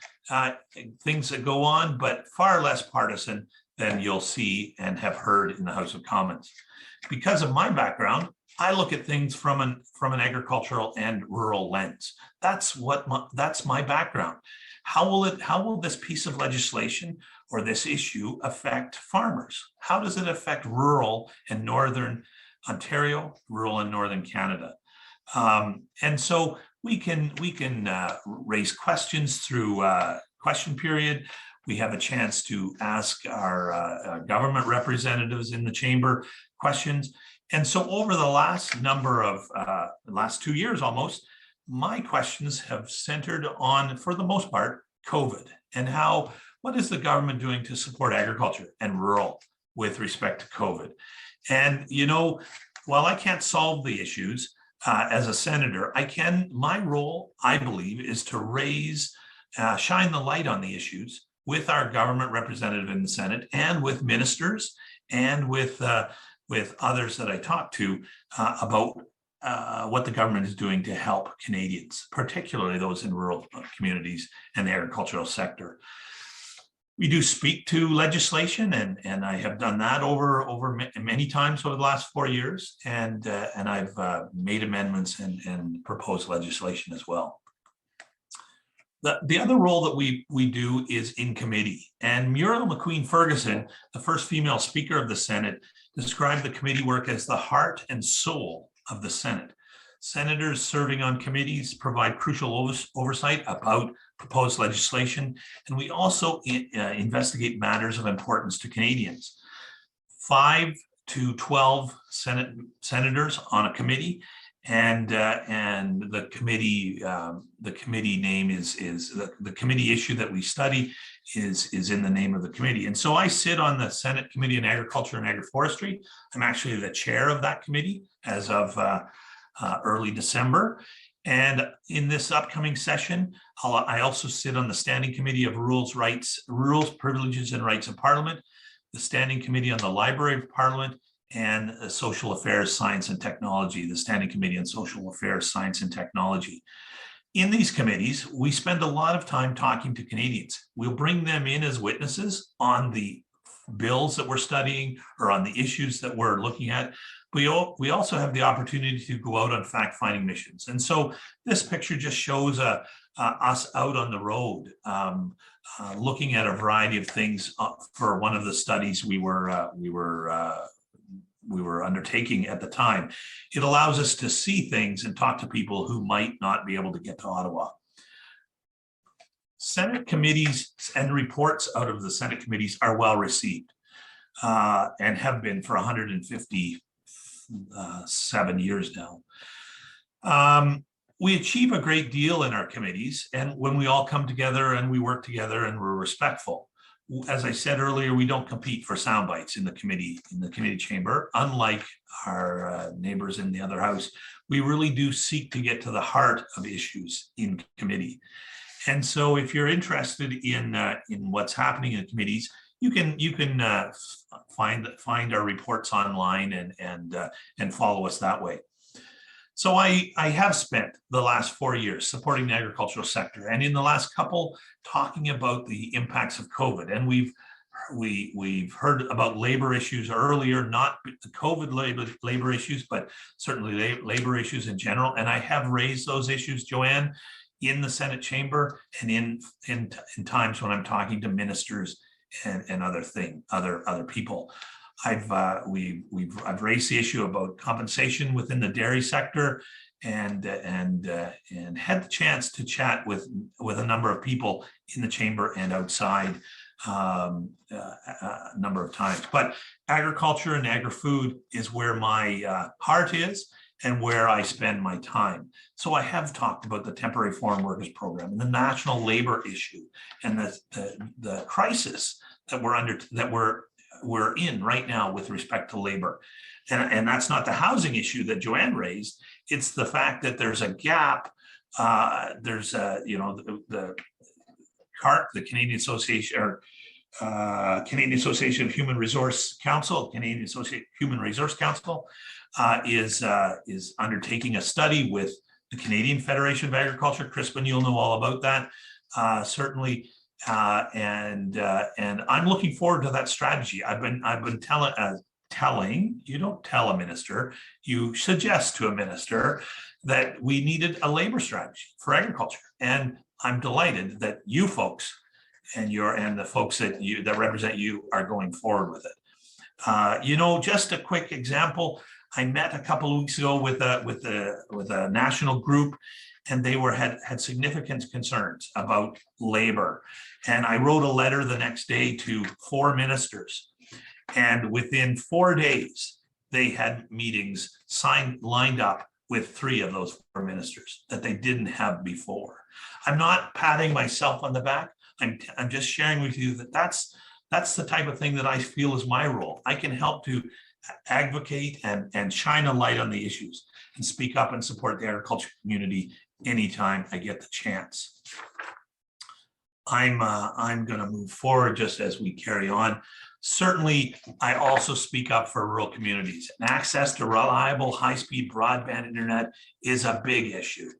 Speaker 10: things that go on, but far less partisan than you'll see and have heard in the House of Commons. Because of my background, I look at things from an agricultural and rural lens. That's my background. How will this piece of legislation or this issue affect farmers? How does it affect rural and northern Ontario, rural and northern Canada? And so we can raise questions through question period. We have a chance to ask our government representatives in the chamber questions. And so over the last last 2 years almost, my questions have centered on, for the most part, COVID and what is the government doing to support agriculture and rural with respect to COVID? And, while I can't solve the issues as a senator, my role, I believe, is to shine the light on the issues with our government representative in the Senate and with ministers and with others that I talk to about what the government is doing to help Canadians, particularly those in rural communities and the agricultural sector. We do speak to legislation, and I have done that over many times over the last 4 years, and I've made amendments and proposed legislation as well. The other role that we do is in committee, and Muriel McQueen-Ferguson, the first female Speaker of the Senate, described the committee work as the heart and soul of the Senate. Senators serving on committees provide crucial oversight about proposed legislation, and we also investigate matters of importance to Canadians. 5 to 12 senators on a committee, and the committee name is the committee issue that we study is in the name of the committee. And so I sit on the Senate Committee on Agriculture and Agroforestry. I'm actually the chair of that committee as of early December. And in this upcoming session, I also sit on the Standing Committee of Rules, Privileges and Rights of Parliament, the Standing Committee on the Library of Parliament, and Social Affairs, Science and Technology, the Standing Committee on Social Affairs, Science and Technology. In these committees, we spend a lot of time talking to Canadians. We'll bring them in as witnesses on the bills that we're studying or on the issues that we're looking at. We also have the opportunity to go out on fact-finding missions. And so this picture just shows us out on the road, looking at a variety of things for one of the studies we were undertaking at the time. It allows us to see things and talk to people who might not be able to get to Ottawa. Senate committees and reports out of the Senate committees are well received and have been for 157 years now. We achieve a great deal in our committees, and when we all come together and we work together and we're respectful. As I said earlier, we don't compete for sound bites in the committee chamber. Unlike our neighbors in the other house, we really do seek to get to the heart of issues in committee. And so, if you're interested in what's happening in committees, you can find our reports online and follow us that way. So I have spent the last 4 years supporting the agricultural sector, and in the last couple talking about the impacts of COVID. And we've heard about labor issues earlier, not the COVID labor issues, but certainly labor issues in general. And I have raised those issues, Joanne, in the Senate chamber and in times when I'm talking to ministers and other people. I've raised the issue about compensation within the dairy sector, and had the chance to chat with a number of people in the chamber and outside a number of times. But agriculture and agri-food is where my heart is and where I spend my time. So I have talked about the temporary foreign workers program and the national labor issue and the crisis that we're in right now with respect to labor. And that's not the housing issue that Joanne raised. It's the fact that there's a gap. The CARC, the Canadian Association, or Canadian Association of Human Resource Council, Canadian Association Human Resource Council, is undertaking a study with the Canadian Federation of Agriculture. Crispin, you'll know all about that, certainly. And I'm looking forward to that strategy. I've been telling, you don't tell a minister, you suggest to a minister that we needed a labor strategy for agriculture. And I'm delighted that you folks and the folks that represent you are going forward with it. Just a quick example. I met a couple of weeks ago with a national group, and they had significant concerns about labor. And I wrote a letter the next day to 4 ministers. And within 4 days, they had meetings lined up with 3 of those 4 ministers that they didn't have before. I'm not patting myself on the back. I'm just sharing with you that that's the type of thing that I feel is my role. I can help to advocate and shine a light on the issues and speak up and support the agriculture community anytime I get the chance. I'm going to move forward just as we carry on. Certainly, I also speak up for rural communities. And access to reliable, high-speed broadband internet is a big issue.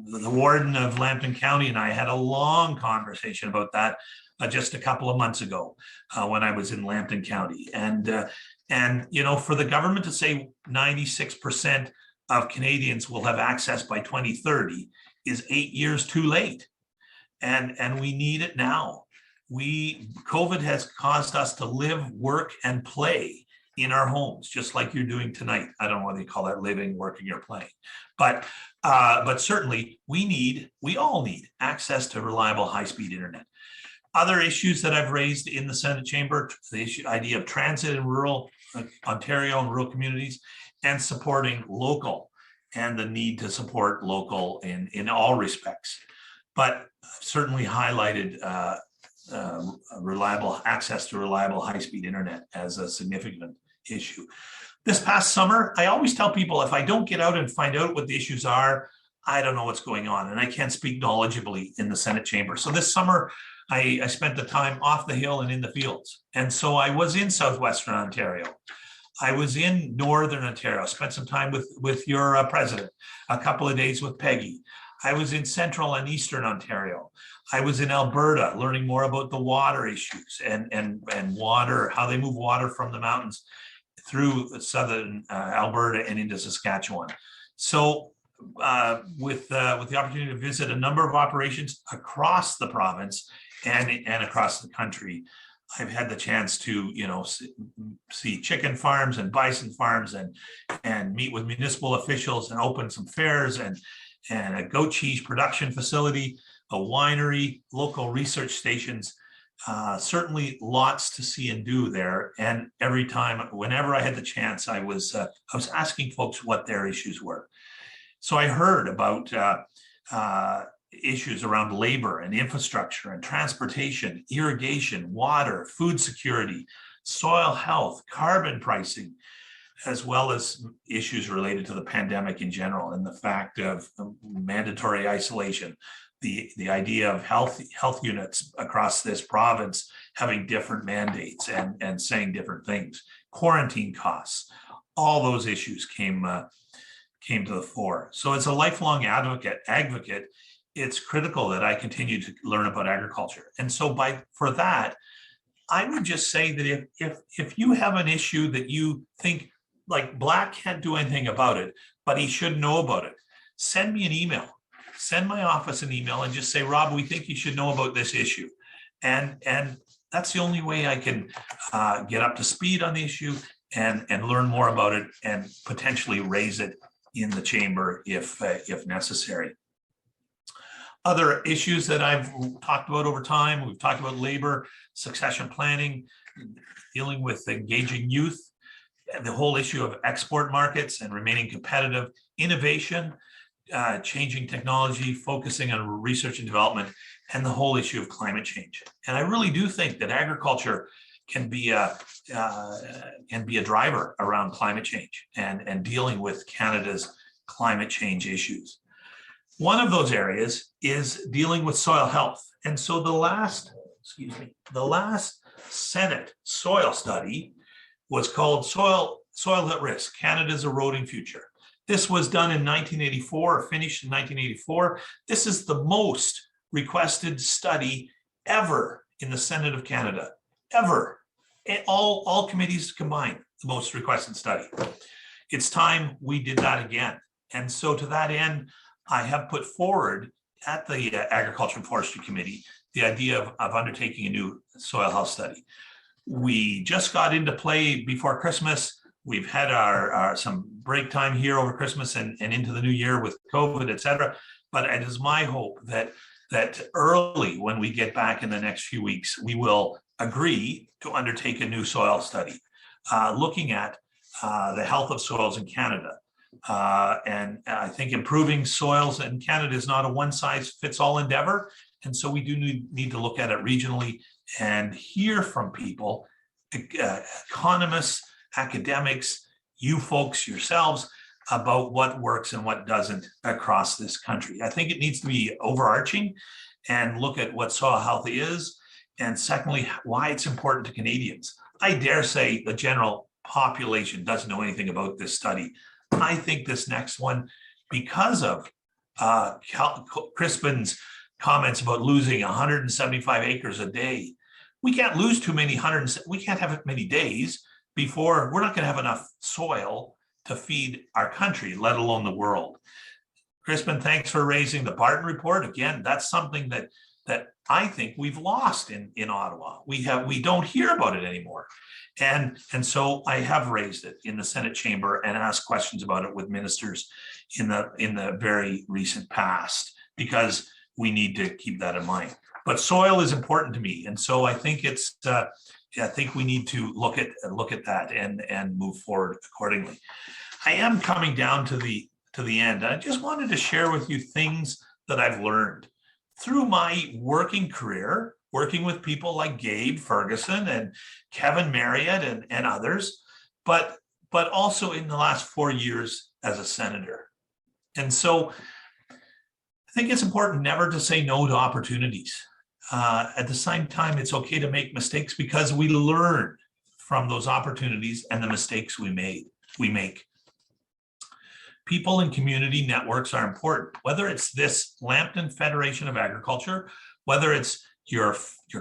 Speaker 10: The warden of Lambton County and I had a long conversation about that just a couple of months ago when I was in Lambton County. And for the government to say 96% of Canadians will have access by 2030 is 8 years too late. And we need it now. COVID has caused us to live, work, and play in our homes, just like you're doing tonight. I don't know whether you call that living, working, or playing, but certainly we all need access to reliable high-speed internet. Other issues that I've raised in the Senate chamber, the idea of transit in rural Ontario and rural communities, and supporting local, and the need to support local in all respects. But certainly highlighted reliable access to reliable high-speed internet as a significant issue. This past summer, I always tell people, if I don't get out and find out what the issues are, I don't know what's going on, and I can't speak knowledgeably in the Senate chamber. So this summer, I spent the time off the hill and in the fields. And so I was in Southwestern Ontario. I was in Northern Ontario, spent some time with your president, a couple of days with Peggy. I was in Central and Eastern Ontario. I was in Alberta, learning more about the water issues and water, how they move water from the mountains through southern Alberta and into Saskatchewan. So with the opportunity to visit a number of operations across the province and across the country, I've had the chance to, see chicken farms and bison farms and meet with municipal officials and open some fairs and a goat cheese production facility, a winery, local research stations. Certainly lots to see and do there. And every time, whenever I had the chance, I was asking folks what their issues were. So I heard about issues around labor and infrastructure and transportation, irrigation, water, food security, soil health, carbon pricing, as well as issues related to the pandemic in general and the fact of mandatory isolation, the idea of health units across this province having different mandates and saying different things, quarantine costs, all those issues came to the fore. So as a lifelong advocate, it's critical that I continue to learn about agriculture. And so for that, I would just say that if you have an issue that you think like Black can't do anything about it, but he should know about it, send me an email. Send my office an email and just say, Rob, we think you should know about this issue. And that's the only way I can get up to speed on the issue and learn more about it and potentially raise it in the chamber if necessary. Other issues that I've talked about over time, we've talked about labor, succession planning, dealing with engaging youth, the whole issue of export markets and remaining competitive, innovation, changing technology, focusing on research and development, and the whole issue of climate change. And I really do think that agriculture can be a driver around climate change and dealing with Canada's climate change issues. One of those areas is dealing with soil health. And so the last Senate soil study was called Soil at Risk, Canada's Eroding Future. This was done in 1984, or finished in 1984. This is the most requested study ever in the Senate of Canada, ever. All committees combined, the most requested study. It's time we did that again. And so to that end, I have put forward at the Agriculture and Forestry Committee the idea of undertaking a new soil health study. We just got into play before Christmas. We've had our some break time here over Christmas and into the new year with COVID, et cetera. But it is my hope that early, when we get back in the next few weeks, we will agree to undertake a new soil study, looking at the health of soils in Canada. And I think improving soils in Canada is not a one-size-fits-all endeavor. And so we do need to look at it regionally and hear from people, economists, academics, you folks yourselves, about what works and what doesn't across this country. I think it needs to be overarching and look at what soil health is. And secondly, why it's important to Canadians. I dare say the general population doesn't know anything about this study. I think this next one, because of Crispin's comments about losing 175 acres a day, we can't lose too many we can't have many days before we're not going to have enough soil to feed our country, let alone the world. Crispin, thanks for raising the Barton report. Again, that's something that I think we've lost in Ottawa. We don't hear about it anymore. And so I have raised it in the Senate chamber and asked questions about it with ministers in the very recent past, because we need to keep that in mind. But soil is important to me. And so I think I think we need to look at that and move forward accordingly. I am coming down to the end. I just wanted to share with you things that I've learned through my working career, working with people like Gabe Ferguson and Kevin Marriott and others, but also in the last 4 years as a senator. And so I think it's important never to say no to opportunities. At the same time, it's okay to make mistakes, because we learn from those opportunities and the mistakes we make. People and community networks are important, whether it's this Lambton Federation of Agriculture, whether it's your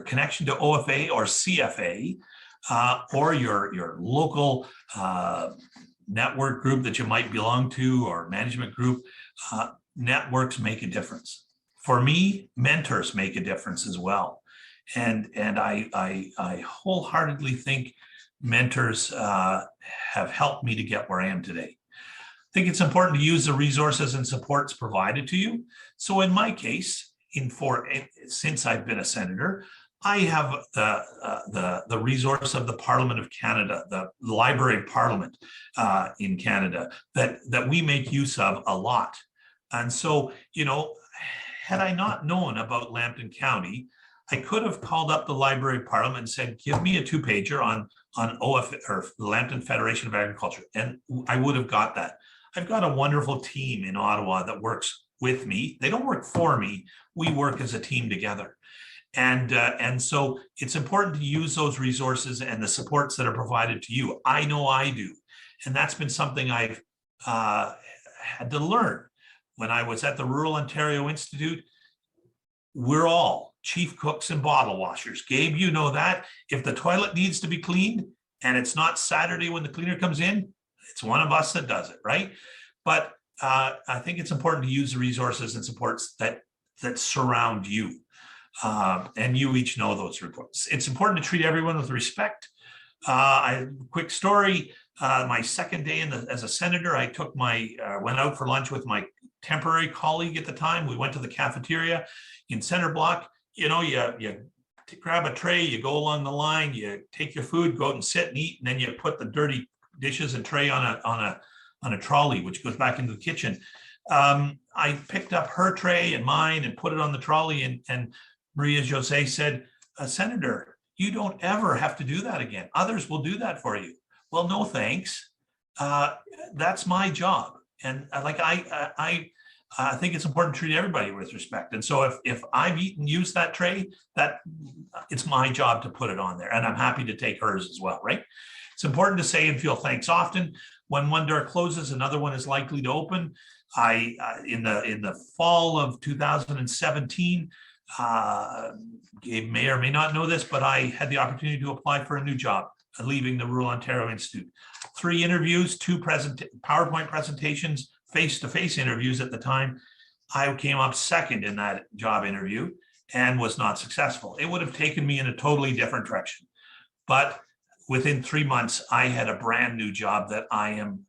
Speaker 10: connection to OFA or CFA, or your local network group that you might belong to, or management group. Networks make a difference. For me, mentors make a difference as well. And I wholeheartedly think mentors have helped me to get where I am today. I think it's important to use the resources and supports provided to you. So in my case, since I've been a senator, I have the resource of the Parliament of Canada, the Library of Parliament in Canada, that we make use of a lot. And so, had I not known about Lambton County, I could have called up the Library of Parliament and said, give me a 2-pager on OF or Lambton Federation of Agriculture. And I would have got that. I've got a wonderful team in Ottawa that works with me. They don't work for me. We work as a team together. And so it's important to use those resources and the supports that are provided to you. I know I do. And that's been something I've had to learn. When I was at the Rural Ontario Institute, we're all chief cooks and bottle washers. Gabe, you know that. If the toilet needs to be cleaned and it's not Saturday when the cleaner comes in, it's one of us that does it, right? But I think it's important to use the resources and supports that surround you. And you each know those reports. It's important to treat everyone with respect. Quick story, my second day as a senator, I went out for lunch with my temporary colleague at the time. We went to the cafeteria in Center Block. You grab a tray, you go along the line, you take your food, go out and sit and eat, and then you put the dirty dishes and tray on a trolley, which goes back into the kitchen. I picked up her tray and mine and put it on the trolley, and Maria Jose said, Senator, you don't ever have to do that again. Others will do that for you. Well, no, thanks. That's my job. And I I think it's important to treat everybody with respect. And so if I've eaten, used that tray, that it's my job to put it on there, and I'm happy to take hers as well, right? It's important to say and feel thanks often. When one door closes, another one is likely to open. In the fall of 2017, Gabe may or may not know this, but I had the opportunity to apply for a new job, leaving the Rural Ontario Institute. 3 interviews, 2 PowerPoint presentations, face-to-face interviews at the time. I came up second in that job interview and was not successful. It would have taken me in a totally different direction. But within 3 months, I had a brand new job that I am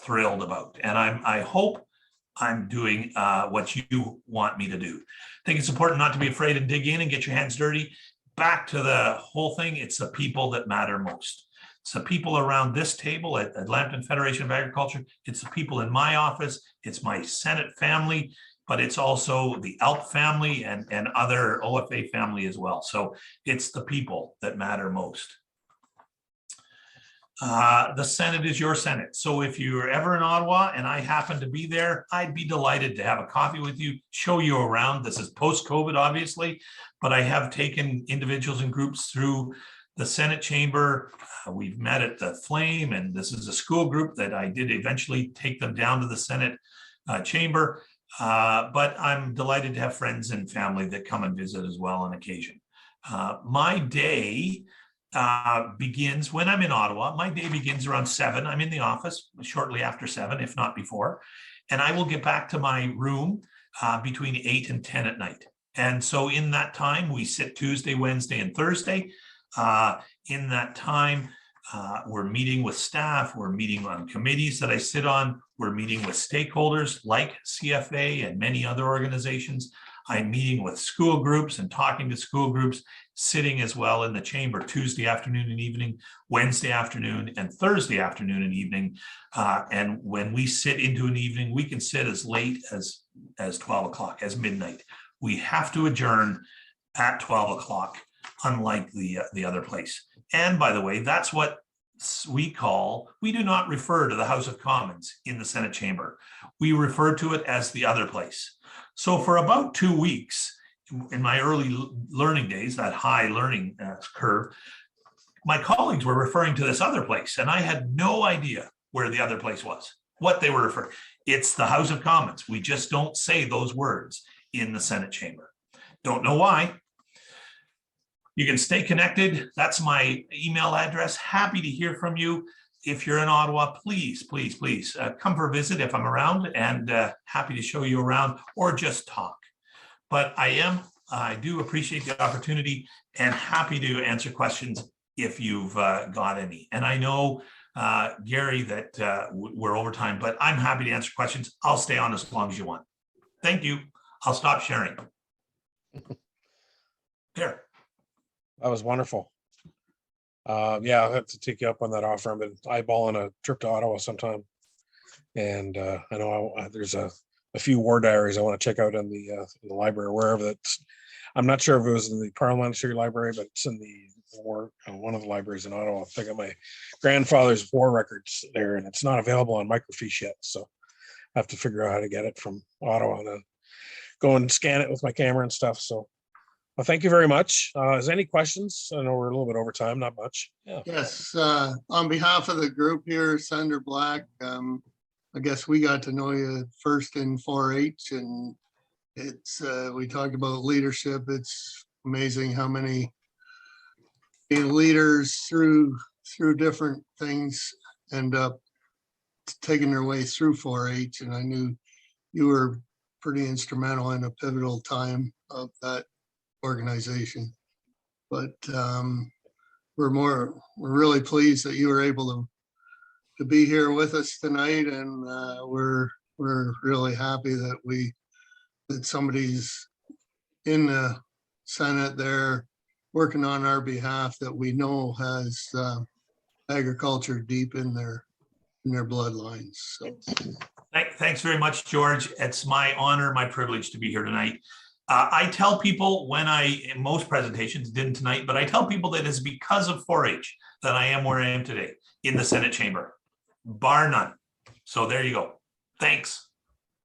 Speaker 10: thrilled about. And I hope I'm doing what you want me to do. I think it's important not to be afraid and dig in and get your hands dirty. Back to the whole thing, it's the people that matter most. It's the people around this table at Lambton Federation of Agriculture. It's the people in my office. It's my Senate family, but it's also the ALP family and other OFA family as well. So it's the people that matter most. The Senate is your Senate. So if you're ever in Ottawa and I happen to be there, I'd be delighted to have a coffee with you, show you around. This is post-COVID, obviously, but I have taken individuals and groups through the Senate chamber. We've met at the Flame, and this is a school group that I did eventually take them down to the Senate chamber. But I'm delighted to have friends and family that come and visit as well on occasion. My day begins when I'm in Ottawa. My day begins around 7. I'm in the office shortly after 7, if not before. And I will get back to my room between 8 and 10 at night. And so in that time, we sit Tuesday, Wednesday, and Thursday. In that time, we're meeting with staff, we're meeting on committees that I sit on, we're meeting with stakeholders like CFA and many other organizations. I'm meeting with school groups and talking to school groups, sitting as well in the chamber Tuesday afternoon and evening, Wednesday afternoon, and Thursday afternoon and evening. And when we sit into an evening, we can sit as late as 12 o'clock, as midnight. We have to adjourn at 12 o'clock. Unlike the other place. And by the way, that's what we do not refer to the House of Commons in the Senate chamber. We refer to it as the other place. So for about 2 weeks in my early learning days, that high learning curve, my colleagues were referring to this other place, and I had no idea where the other place was, what they were referring. It's the House of Commons. We just don't say those words in the Senate chamber. Don't know why. You can stay connected. That's my email address. Happy to hear from you. If you're in Ottawa, please, please, please come for a visit if I'm around, and happy to show you around or just talk. But I do appreciate the opportunity and happy to answer questions if you've got any. And I know, Gary, that we're over time, but I'm happy to answer questions. I'll stay on as long as you want. Thank you. I'll stop sharing. There.
Speaker 1: That was wonderful. Yeah, I'll have to take you up on that offer. I've been eyeballing a trip to Ottawa sometime. And I know there's a few war diaries I want to check out in the library, wherever that's. I'm not sure if it was in the Parliamentary Library, but it's in the war, one of the libraries in Ottawa. I got my grandfather's war records there, and it's not available on microfiche yet. So I have to figure out how to get it from Ottawa and then go and scan it with my camera and stuff. So. Well, thank you very much. Is there any questions? I know we're a little bit over time, not much. Yeah.
Speaker 7: Yes, on behalf of the group here, Senator Black, I guess we got to know you first in 4-H, and it's we talked about leadership. It's amazing how many leaders through different things end up taking their way through 4-H, and I knew you were pretty instrumental in a pivotal time of that organization. But we're really pleased that you were able to be here with us tonight, and we're really happy that somebody's in the Senate there working on our behalf that we know has agriculture deep in their bloodlines. So
Speaker 10: thanks very much, George. It's my honor, my privilege to be here tonight. I tell people in most presentations, didn't tonight, but I tell people that it's because of 4-H that I am where I am today in the Senate chamber, bar none. So there you go. Thanks.